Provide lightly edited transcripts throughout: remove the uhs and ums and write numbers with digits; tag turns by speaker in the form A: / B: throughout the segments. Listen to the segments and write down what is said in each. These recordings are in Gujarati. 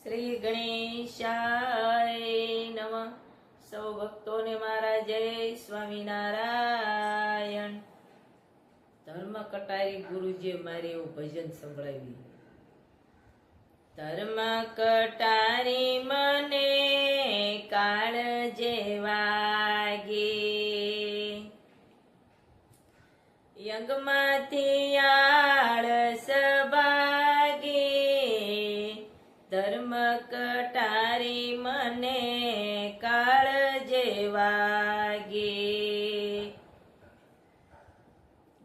A: શ્રી ગણેશાય નમઃ. સૌ ભક્તોને મારા જય સ્વામિનારાયણ. ધર્મ કટારી ગુરુજીએ મારે એવું ભજન સંભળાવ્યું. ધર્મ કટારી મને કાળ જેવાગે, યંગમાંથી આળસ ભાગે. ધર્મ કટારી મને કાળ જેવાગે,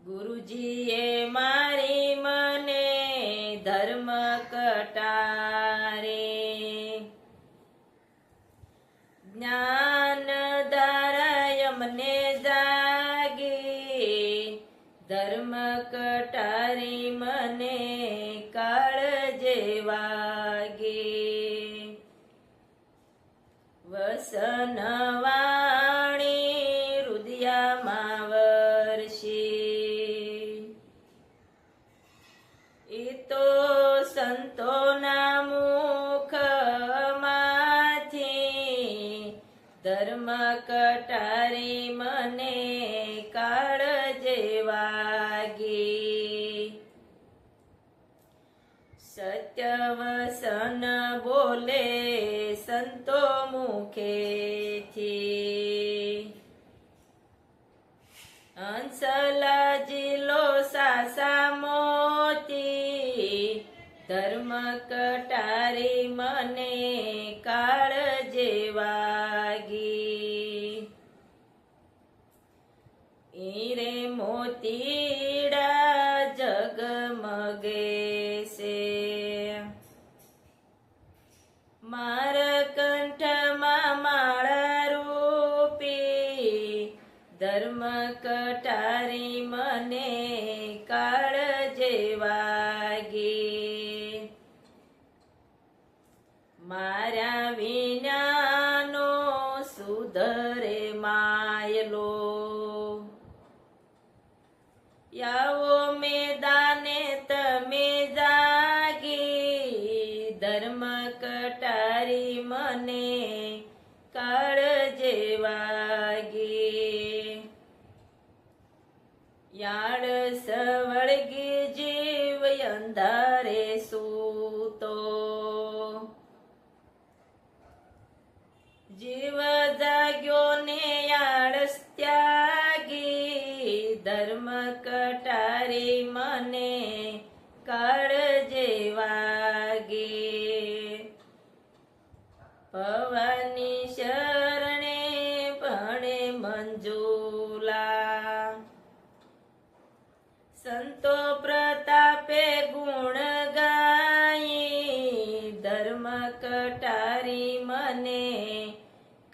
A: ગુરુજીએ મારી મને ધર્મ કટારે. જ્ઞાન દ્વારા મને જાગે, ધર્મ કટારી મને કાળ જેવાગે. વસન વાણી હૃદયમાં વર્ષે, એ તો સંતોના મુખમાંથી. ધર્મ કટારી મને કાળ જેવાગે, સત્ય વસન બોલે સંતો મુખેથી. હંસલા જિલ્લો સાસા મોતી, ધર્મ કટારી મને કાળ જેવાગી. ઈરે મોતીડા જગમગે છે, મારા કંઠમાં માળા રૂપી. ધર્મ કટારી મને કાળ જેવાગી. મારા વિનાનો સુધરે માયલો, યાવો મેદાને તમે જાગી. ધર્મ કટારી મને કાળ જેવાગી. યાળ સવળગી જીવ અંધારે સૂતો, જીવ જાગ્યો ને આળસ ત્યાગી. ધર્મ કટારી મને કાળ જેવાગી. ભવાની શરણે ભણે મંજુલા, સંતો પ્રતાપે ગુણ ગાઈ. ધર્મ કટારી મને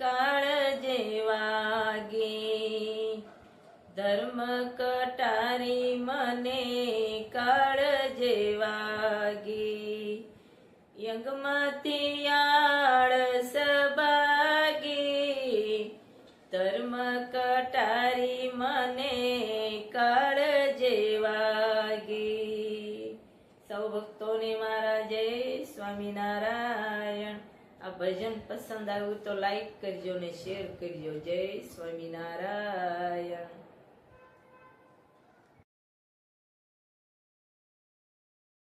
A: કાળ જેવાગી. ધર્મ કટારી મને કાળ જેવાગી. યંગમાંથી આળસ ભાગી. ધર્મ કટારી મને કાળ જેવાગી. સૌ ભક્તોને મારા જય સ્વામિનારાયણ. આ ભજન પસંદ આવ્યું તો લાઈક કરજો ને શેર કરજો. જય સ્વામિનારાયણ.